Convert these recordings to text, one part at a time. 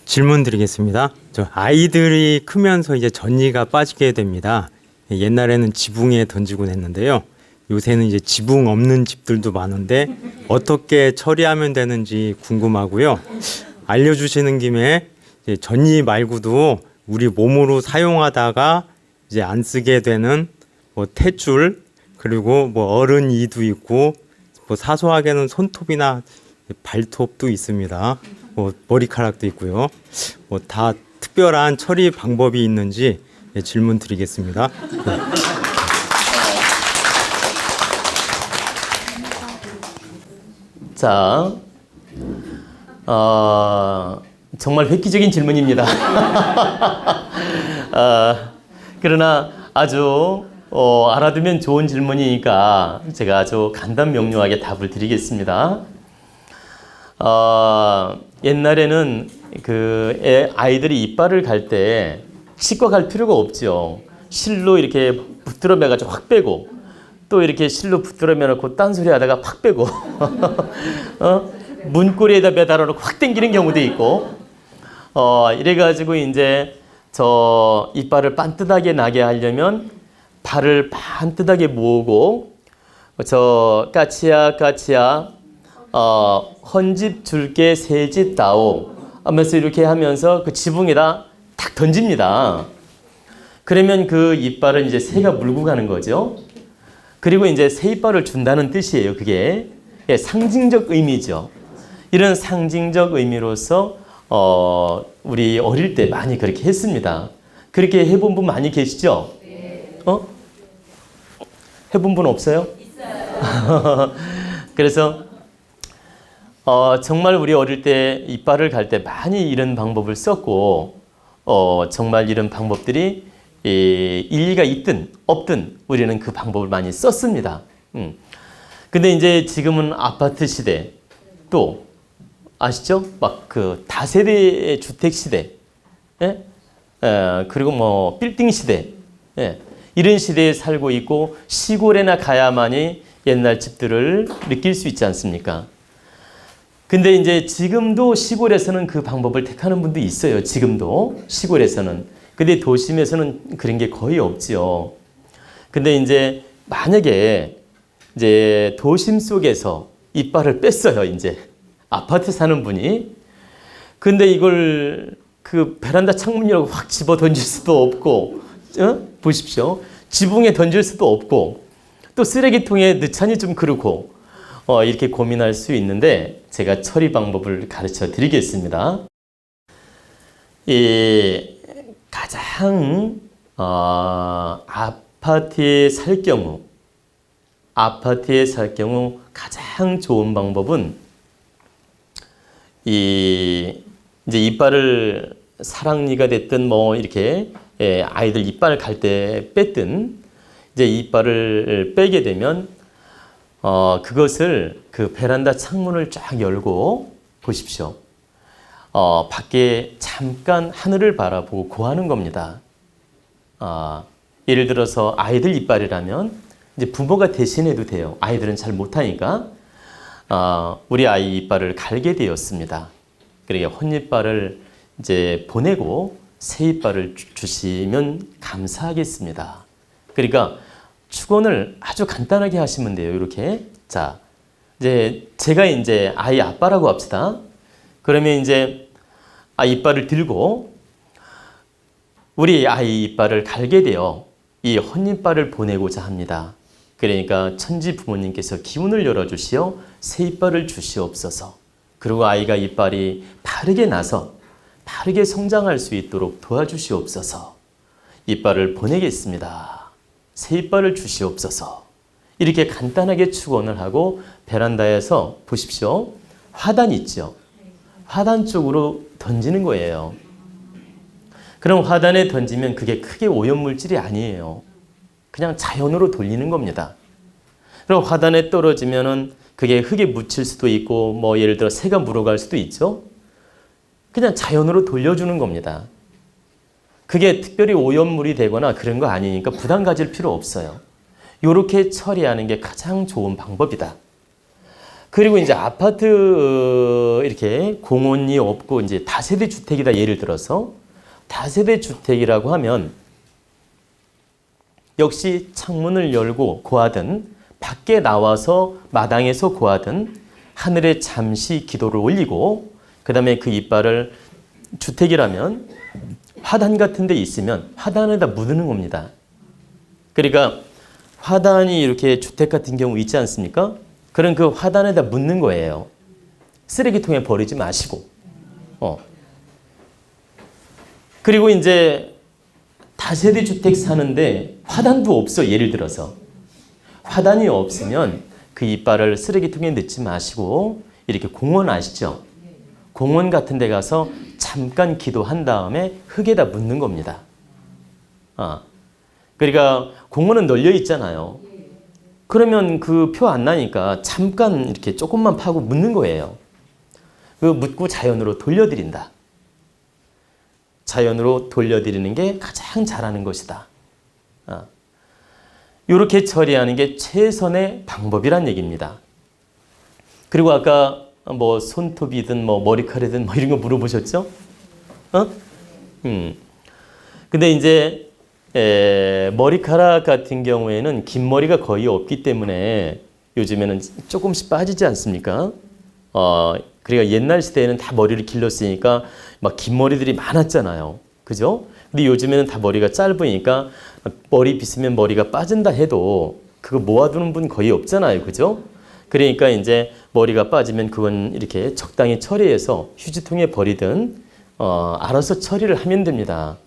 질문 드리겠습니다. 아이들이 크면서 이제 전이가 빠지게 됩니다. 옛날에는 지붕에 던지곤 했는데요. 요새는 이제 지붕 없는 집들도 많은데 어떻게 처리하면 되는지 궁금하고요. 알려주시는 김에 이제 전이 말고도 우리 몸으로 사용하다가 이제 안 쓰게 되는 뭐 탯줄, 그리고 뭐 어른 이도 있고, 뭐 사소하게는 손톱이나 발톱도 있습니다. 뭐 머리카락도 있고요. 뭐 다 특별한 처리 방법이 있는지 질문 드리겠습니다. 네. 자, 정말 획기적인 질문입니다. 그러나 아주 알아두면 좋은 질문이니까 제가 아주 간단 명료하게 답을 드리겠습니다. 옛날에는 아이들이 이빨을 갈 때 치과 갈 필요가 없죠. 실로 이렇게 붙들어 매가지고 확 빼고, 또 이렇게 실로 붙들어 매놓고 딴소리 하다가 팍 빼고 문고리에다 매달아 놓고 확 당기는 경우도 있고, 이래가지고 이제 저 이빨을 반듯하게 나게 하려면 발을 반듯하게 모으고, 저 까치야 헌집 줄게 새집 다오 하면서 이렇게 하면서 그 지붕에다 탁 던집니다. 그러면 그 이빨은 이제 새가 물고 가는 거죠. 그리고 이제 새 이빨을 준다는 뜻이에요. 그게 상징적 의미죠. 이런 상징적 의미로서 우리 어릴 때 많이 그렇게 했습니다. 그렇게 해본 분 많이 계시죠? 해본 분 없어요? 있어요. 그래서 정말 우리 어릴 때 이빨을 갈 때 많이 이런 방법을 썼고, 정말 이런 방법들이 일리가 있든 없든 우리는 그 방법을 많이 썼습니다. 근데 이제 지금은 아파트 시대, 또 아시죠? 막 그 다세대 주택 시대, 예? 그리고 뭐 빌딩 시대, 예? 이런 시대에 살고 있고, 시골에나 가야만이 옛날 집들을 느낄 수 있지 않습니까? 근데 이제 지금도 시골에서는 그 방법을 택하는 분도 있어요. 지금도 시골에서는. 근데 도심에서는 그런 게 거의 없지요. 근데 이제 만약에 이제 도심 속에서 이빨을 뺐어요. 이제 아파트 사는 분이. 근데 이걸 그 베란다 창문 열고 확 집어 던질 수도 없고, 보십시오. 지붕에 던질 수도 없고, 또 쓰레기통에 넣자니 좀 그렇고, 이렇게 고민할 수 있는데 제가 처리 방법을 가르쳐 드리겠습니다. 가장 아파트에 살 경우 가장 좋은 방법은 이제 이빨을 사랑니가 됐든 뭐 이렇게 아이들 이빨을 갈 때 뺐든, 이제 이빨을 빼게 되면 그것을 그 베란다 창문을 쫙 열고 보십시오. 밖에 잠깐 하늘을 바라보고 고하는 겁니다. 예를 들어서 아이들 이빨이라면 이제 부모가 대신해도 돼요. 아이들은 잘 못하니까. 우리 아이 이빨을 갈게 되었습니다. 그러니까 혼이빨을 이제 보내고 새 이빨을 주시면 감사하겠습니다. 그러니까 축원을 아주 간단하게 하시면 돼요. 이렇게. 자, 이제 제가 이제 아이 아빠라고 합시다. 그러면 이제 이빨을 들고 우리 아이 이빨을 갈게 되어 이 혼이빨을 보내고자 합니다. 그러니까 천지 부모님께서 기운을 열어주시어 새 이빨을 주시옵소서. 그리고 아이가 이빨이 바르게 나서 바르게 성장할 수 있도록 도와주시옵소서. 이빨을 보내겠습니다. 새 이빨을 주시옵소서. 이렇게 간단하게 축원을 하고 베란다에서 보십시오. 화단 있죠. 화단 쪽으로 던지는 거예요. 그럼 화단에 던지면 그게 크게 오염물질이 아니에요. 그냥 자연으로 돌리는 겁니다. 그럼 화단에 떨어지면은 그게 흙에 묻힐 수도 있고, 뭐 예를 들어 새가 물어갈 수도 있죠. 그냥 자연으로 돌려주는 겁니다. 그게 특별히 오염물이 되거나 그런 거 아니니까 부담 가질 필요 없어요. 이렇게 처리하는 게 가장 좋은 방법이다. 그리고 이제 아파트 이렇게 공원이 없고 이제 다세대 주택이다 예를 들어서 다세대 주택이라고 하면 역시 창문을 열고 고하든 밖에 나와서 마당에서 고하든 하늘에 잠시 기도를 올리고 그 다음에 그 이빨을 주택이라면 화단 같은 데 있으면 화단에다 묻는 겁니다. 그러니까 화단이 이렇게 주택 같은 경우 있지 않습니까? 그럼 그 화단에다 묻는 거예요. 쓰레기통에 버리지 마시고. 그리고 이제 다세대 주택 사는데 화단도 없어. 예를 들어서. 화단이 없으면 그 이빨을 쓰레기통에 넣지 마시고 이렇게 공원 아시죠? 공원 같은 데 가서 잠깐 기도한 다음에 흙에다 묻는 겁니다. 그러니까 공원은 널려 있잖아요. 그러면 그 표 안 나니까 잠깐 이렇게 조금만 파고 묻는 거예요. 그 묻고 자연으로 돌려드린다. 자연으로 돌려드리는 게 가장 잘하는 것이다. 이렇게 처리하는 게 최선의 방법이란 얘기입니다. 그리고 아까 뭐 손톱이든 뭐 머리카락이든 뭐 이런 거 물어보셨죠? 근데 이제 머리카락 같은 경우에는 긴 머리가 거의 없기 때문에 요즘에는 조금씩 빠지지 않습니까? 그러니까 옛날 시대에는 다 머리를 길렀으니까 막 긴 머리들이 많았잖아요. 그죠? 근데 요즘에는 다 머리가 짧으니까 머리 빗으면 머리가 빠진다 해도 그거 모아두는 분 거의 없잖아요. 그죠? 그러니까 이제 머리가 빠지면 그건 이렇게 적당히 처리해서 휴지통에 버리든 알아서 처리를 하면 됩니다.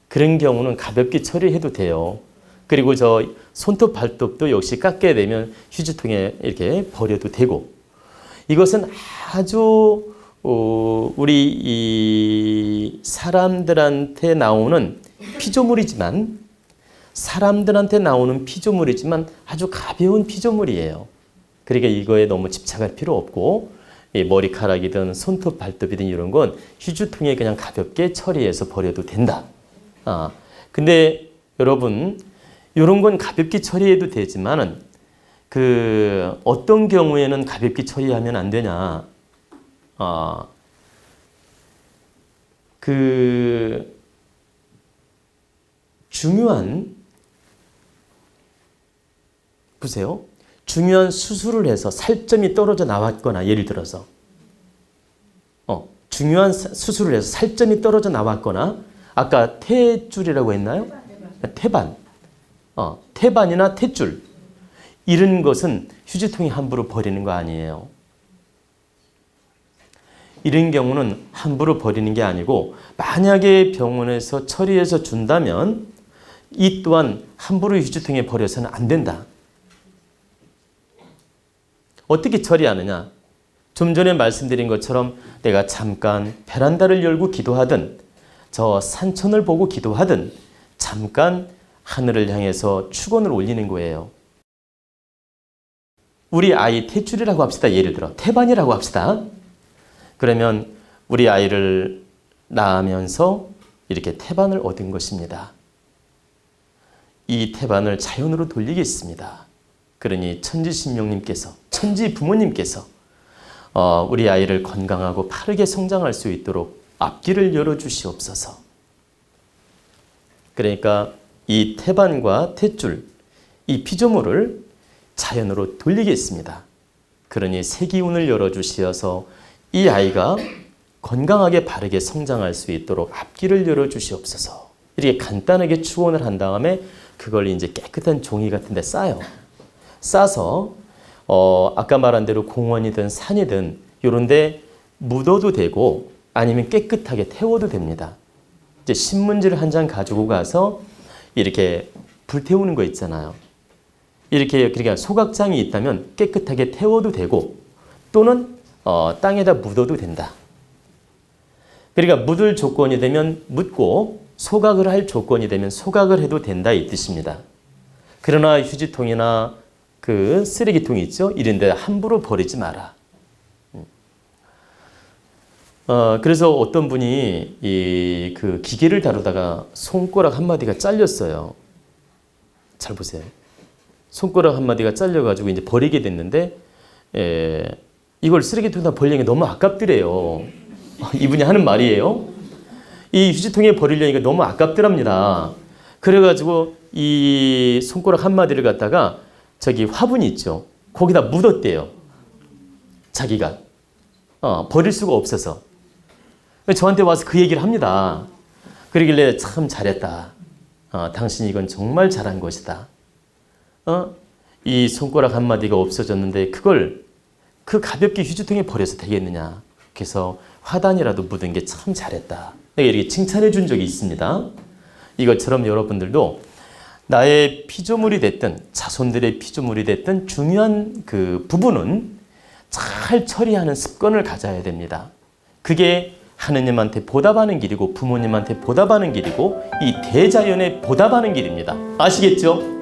그런 경우는 가볍게 처리해도 돼요. 그리고 저 손톱 발톱도 역시 깎게 되면 휴지통에 이렇게 버려도 되고 이것은 아주 우리 이 사람들한테 나오는 피조물이지만 아주 가벼운 피조물이에요. 그러니까 이거에 너무 집착할 필요 없고 이 머리카락이든 손톱 발톱이든 이런 건 휴지통에 그냥 가볍게 처리해서 버려도 된다. 근데 여러분 이런 건 가볍게 처리해도 되지만은 그 어떤 경우에는 가볍게 처리하면 안 되냐? 그 중요한 보세요. 중요한 수술을 해서 살점이 떨어져 나왔거나 예를 들어서 중요한 수술을 해서 살점이 떨어져 나왔거나 아까 태줄이라고 했나요? 태반. 태반이나 탯줄. 이런 것은 휴지통에 함부로 버리는 거 아니에요. 이런 경우는 함부로 버리는 게 아니고 만약에 병원에서 처리해서 준다면 이 또한 함부로 휴지통에 버려서는 안 된다. 어떻게 처리하느냐? 좀 전에 말씀드린 것처럼 내가 잠깐 베란다를 열고 기도하든 저 산천을 보고 기도하든 잠깐 하늘을 향해서 축원을 올리는 거예요. 우리 아이 탯줄이라고 합시다. 예를 들어 태반이라고 합시다. 그러면 우리 아이를 낳으면서 이렇게 태반을 얻은 것입니다. 이 태반을 자연으로 돌리겠습니다. 그러니 천지신명님께서 천지 부모님께서 우리 아이를 건강하고 빠르게 성장할 수 있도록 앞길을 열어주시옵소서. 그러니까 이 태반과 탯줄, 이 피조물을 자연으로 돌리겠습니다. 그러니 새 기운을 열어주시어서 이 아이가 건강하게 바르게 성장할 수 있도록 앞길을 열어주시옵소서. 이렇게 간단하게 축원을 한 다음에 그걸 이제 깨끗한 종이 같은 데 싸요. 싸서 아까 말한 대로 공원이든 산이든 이런 데 묻어도 되고 아니면 깨끗하게 태워도 됩니다. 이제 신문지를 한 장 가지고 가서 이렇게 불태우는 거 있잖아요. 이렇게 그러니까 소각장이 있다면 깨끗하게 태워도 되고 또는 땅에다 묻어도 된다. 그러니까 묻을 조건이 되면 묻고 소각을 할 조건이 되면 소각을 해도 된다 이 뜻입니다. 그러나 휴지통이나 그 쓰레기통이 있죠. 이런 데 함부로 버리지 마라. 그래서 어떤 분이 그 기계를 다루다가 손가락 한 마디가 잘렸어요. 잘 보세요. 손가락 한 마디가 잘려가지고 이제 버리게 됐는데 이걸 쓰레기통에다 버리는 게 너무 아깝더래요. 이분이 하는 말이에요. 이 휴지통에 버리려니까 너무 아깝더랍니다. 그래가지고 이 손가락 한 마디를 갖다가 저기 화분이 있죠. 거기다 묻었대요. 자기가 버릴 수가 없어서. 저한테 와서 그 얘기를 합니다. 그러길래 참 잘했다. 당신이 이건 정말 잘한 것이다. 이 손가락 한 마디가 없어졌는데 그걸 그 가볍게 휴지통에 버려서 되겠느냐. 그래서 화단이라도 묻은 게 참 잘했다. 내가 이렇게 칭찬해 준 적이 있습니다. 이것처럼 여러분들도 나의 피조물이 됐든 자손들의 피조물이 됐든 중요한 그 부분은 잘 처리하는 습관을 가져야 됩니다. 그게 하느님한테 보답하는 길이고 부모님한테 보답하는 길이고 이 대자연에 보답하는 길입니다. 아시겠죠?